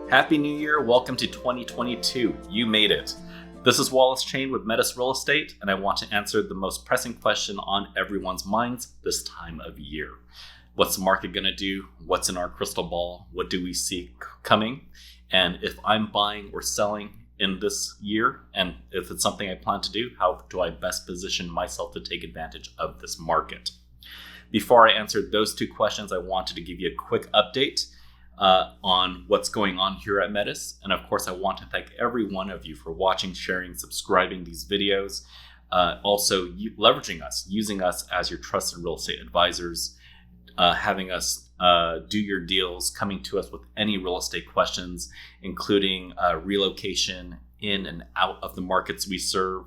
Happy New Year. Welcome to 2022. You made it. This is Wallace Chain with METIS Real Estate, and I want to answer the most pressing question on everyone's minds this time of year. What's the market going to do? What's in our crystal ball? What do we see coming? And if I'm buying or selling in this year, and if it's something I plan to do, how do I best position myself to take advantage of this market? Before I answered those two questions, I wanted to give you a quick update on what's going on here at METIS. And of course, I want to thank every one of you for watching, sharing, subscribing these videos. Also, leveraging us, using us as your trusted real estate advisors, having us do your deals, coming to us with any real estate questions, including relocation in and out of the markets we serve,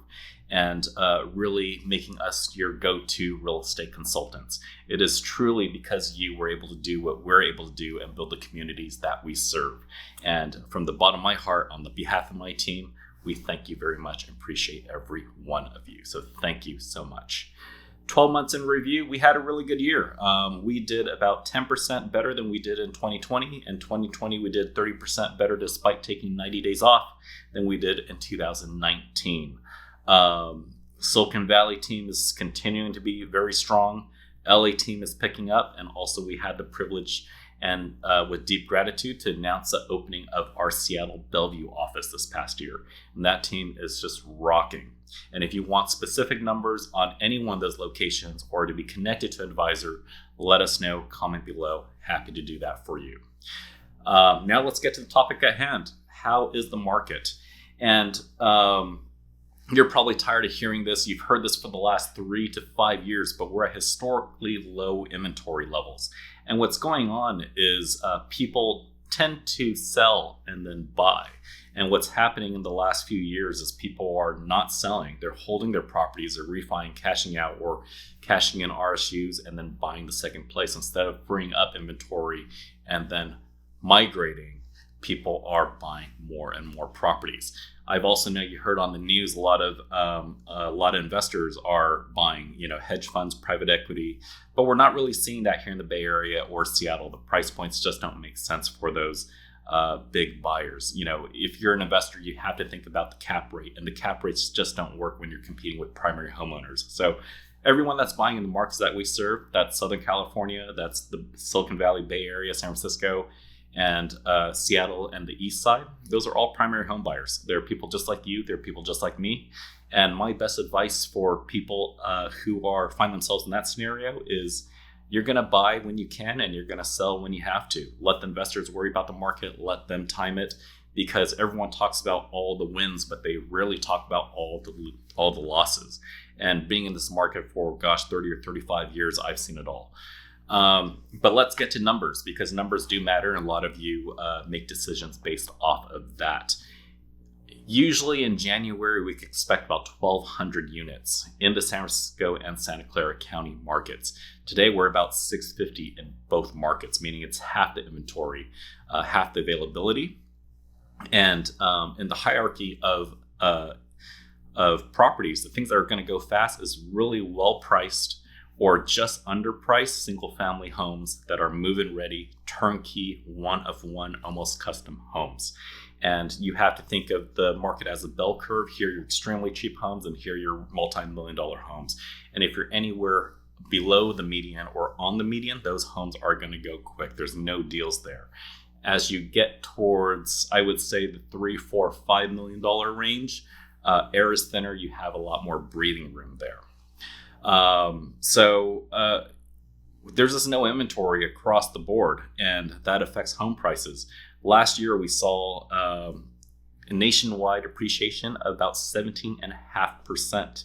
and really making us your go-to real estate consultants. It is truly because you were able to do what we're able to do and build the communities that we serve. And from the bottom of my heart, on the behalf of my team, we thank you very much and appreciate every one of you. So thank you so much. 12 months in review, we had a really good year. We did about 10% better than we did in 2020. In 2020, we did 30% better despite taking 90 days off than we did in 2019. Silicon Valley team is continuing to be very strong. LA team is picking up, and also we had the privilege and with deep gratitude to announce the opening of our Seattle Bellevue office this past year. And that team is just rocking. And if you want specific numbers on any one of those locations or to be connected to an advisor, let us know, comment below. Happy to do that for you. Now let's get to the topic at hand. How is the market? And you're probably tired of hearing this. You've heard this for the last 3 to 5 years, but we're at historically low inventory levels. And what's going on is people tend to sell and then buy. And what's happening in the last few years is people are not selling. They're holding their properties, they're refining, cashing out, or cashing in RSUs and then buying the second place instead of freeing up inventory and then migrating. People are buying more and more properties. I've also know you heard on the news a lot of investors are buying, hedge funds, private equity, but we're not really seeing that here in the Bay Area or Seattle. The price points just don't make sense for those big buyers. If you're an investor, you have to think about the cap rate, and the cap rates just don't work when you're competing with primary homeowners. So everyone that's buying in the markets that we serve, that's Southern California, that's the Silicon Valley, Bay Area, San Francisco, and Seattle and the east side, those are all primary home buyers. They're people just like you, they're people just like me. And my best advice for people who find themselves in that scenario is you're going to buy when you can and you're going to sell when you have to. Let the investors worry about the market, let them time it, because everyone talks about all the wins, but they rarely talk about all the losses. And being in this market for 30 or 35 years, I've seen it all. But let's get to numbers, because numbers do matter, and a lot of you make decisions based off of that. Usually in January, we can expect about 1,200 units in the San Francisco and Santa Clara County markets. Today, we're about 650 in both markets, meaning it's half the inventory, half the availability. And in the hierarchy of properties, the things that are going to go fast is really well-priced or just underpriced single-family homes that are move-in ready, turnkey, one-of-one, almost custom homes. And you have to think of the market as a bell curve. Here are your extremely cheap homes, and here are your multi-million-dollar homes. And if you're anywhere below the median or on the median, those homes are going to go quick. There's no deals there. As you get towards, I would say, the $3, $4, $5 million range, air is thinner. You have a lot more breathing room there. So there's just no inventory across the board, and that affects home prices. Last year, we saw a nationwide appreciation of about 17.5%.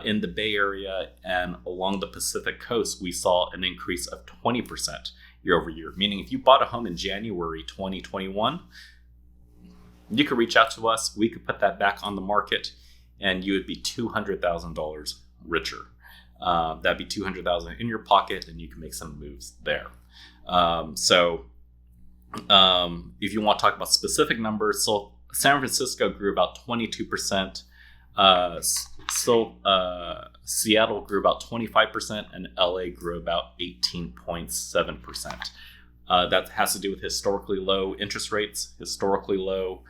In the Bay Area and along the Pacific Coast, we saw an increase of 20% year over year, meaning if you bought a home in January 2021, you could reach out to us. We could put that back on the market, and you would be $200,000 richer. That'd be $200,000 in your pocket, and you can make some moves there. If you want to talk about specific numbers, so San Francisco grew about 22%. Seattle grew about 25%, and LA grew about 18.7%. That has to do with historically low interest rates, historically low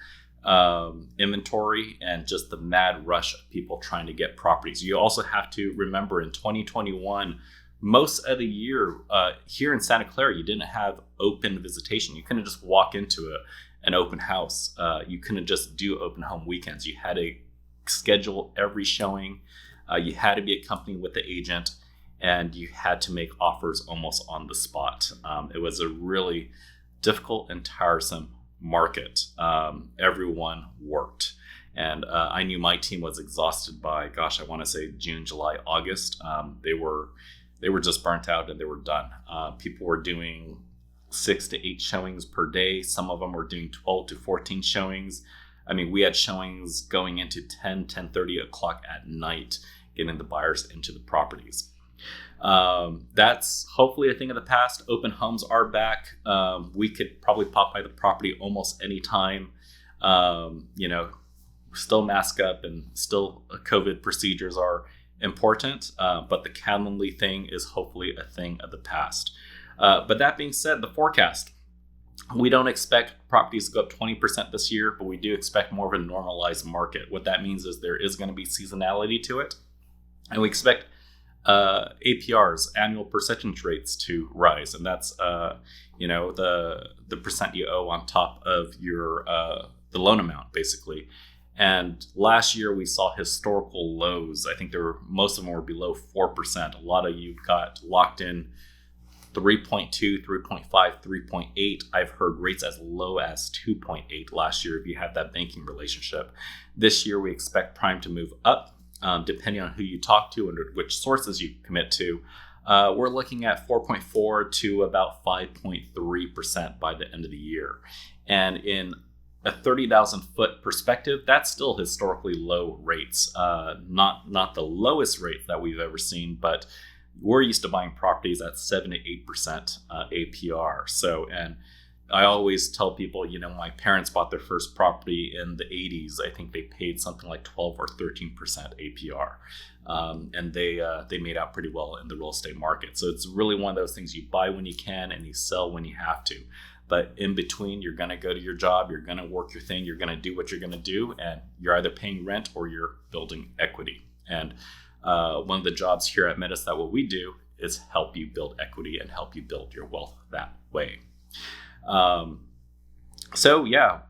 inventory, and just the mad rush of people trying to get properties. You also have to remember in 2021, most of the year here in Santa Clara, you didn't have open visitation. You couldn't just walk into an open house. You couldn't just do open home weekends. You had to schedule every showing. You had to be accompanied with the agent, and you had to make offers almost on the spot. It was a really difficult and tiresome market. Everyone worked. And I knew my team was exhausted by, I want to say June, July, August. They were just burnt out and they were done. People were doing 6 to 8 showings per day. Some of them were doing 12 to 14 showings. I mean, we had showings going into 10:30 o'clock at night, getting the buyers into the properties. That's hopefully a thing of the past. Open homes are back. We could probably pop by the property almost any time. Still mask up and still COVID procedures are important, but the Calendly thing is hopefully a thing of the past. But that being said, the forecast, we don't expect properties to go up 20% this year, but we do expect more of a normalized market. What that means is there is going to be seasonality to it, and we expect APRs, annual percentage rates, to rise, and that's the percent you owe on top of your the loan amount, basically. And last year we saw historical lows. I think most of them were below 4%. A lot of you got locked in 3.2, 3.5, 3.8. I've heard rates as low as 2.8 last year if you have that banking relationship. This year we expect prime to move up. Depending on who you talk to and which sources you commit to, we're looking at 4.4 to about 5.3% by the end of the year. And in a 30,000 foot perspective, that's still historically low rates. Not the lowest rate that we've ever seen, but we're used to buying properties at 7 to 8% APR. So, and I always tell people, my parents bought their first property in the 80s. I think they paid something like 12 or 13% APR. And they made out pretty well in the real estate market. So it's really one of those things, you buy when you can and you sell when you have to. But in between, you're going to go to your job, you're going to work your thing, you're going to do what you're going to do, and you're either paying rent or you're building equity. And one of the jobs here at METIS that what we do is help you build equity and help you build your wealth that way.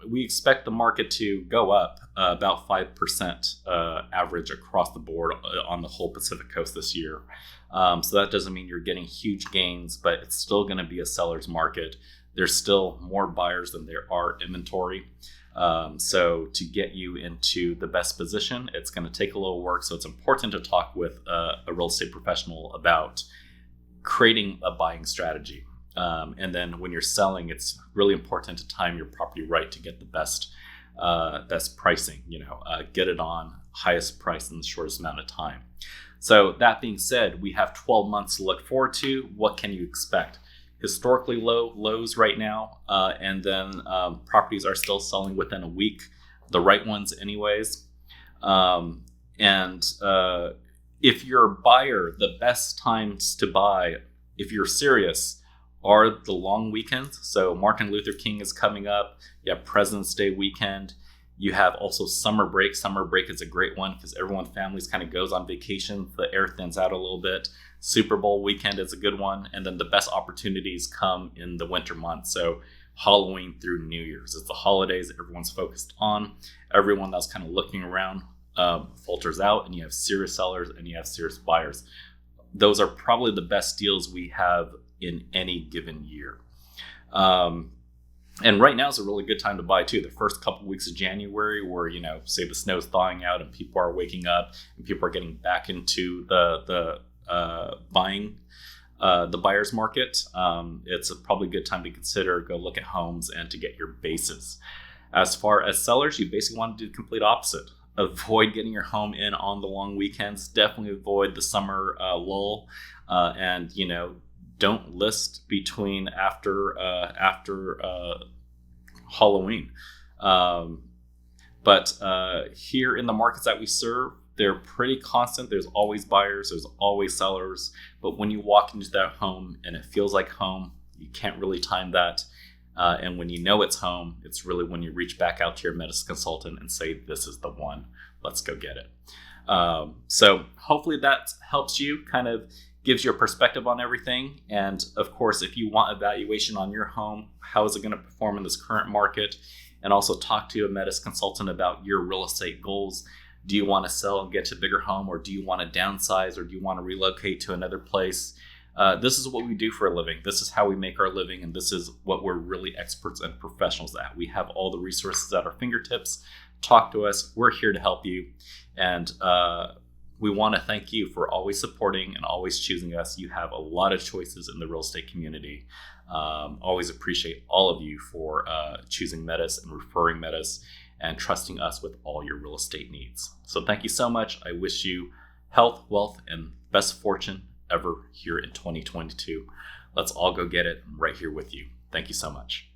We expect the market to go up about 5% average across the board on the whole Pacific Coast this year. So that doesn't mean you're getting huge gains, but it's still going to be a seller's market. There's still more buyers than there are inventory. So to get you into the best position, it's going to take a little work. So it's important to talk with a real estate professional about creating a buying strategy. And then when you're selling, it's really important to time your property right to get the best pricing, get it on highest price in the shortest amount of time. So that being said, we have 12 months to look forward to. What can you expect? Historically low lows right now, and then properties are still selling within a week, the right ones anyways. If you're a buyer, the best times to buy, if you're serious, are the long weekends. So Martin Luther King is coming up. You have President's Day weekend. You have also summer break. Summer break is a great one because families kind of goes on vacation. The air thins out a little bit. Super Bowl weekend is a good one. And then the best opportunities come in the winter months. So Halloween through New Year's. It's the holidays that everyone's focused on. Everyone that's kind of looking around filters out, and you have serious sellers and you have serious buyers. Those are probably the best deals we have in any given year. And right now is a really good time to buy too. The first couple weeks of January where, say the snow's thawing out and people are waking up and people are getting back into the buying, the buyer's market. It's probably a good time to consider, go look at homes and to get your bases. As far as sellers, you basically want to do the complete opposite. Avoid getting your home in on the long weekends. Definitely avoid the summer lull. And, don't list between after Halloween. But here in the markets that we serve, they're pretty constant. There's always buyers, there's always sellers. But when you walk into that home and it feels like home, You can't really time that. And when you know it's home, it's really when you reach back out to your METIS consultant and say, this is the one, let's go get it. So hopefully that helps you, kind of gives you a perspective on everything. And of course, if you want evaluation on your home, how is it going to perform in this current market? And also talk to a METIS consultant about your real estate goals. Do you want to sell and get to a bigger home, or do you want to downsize, or do you want to relocate to another place? This is what we do for a living. This is how we make our living, and this is what we're really experts and professionals at. We have all the resources at our fingertips. Talk to us. We're here to help you. And we want to thank you for always supporting and always choosing us. You have a lot of choices in the real estate community. Always appreciate all of you for choosing METIS and referring METIS and trusting us with all your real estate needs. So thank you so much. I wish you health, wealth, and best fortune ever here in 2022. Let's all go get it. I'm right here with you. Thank you so much.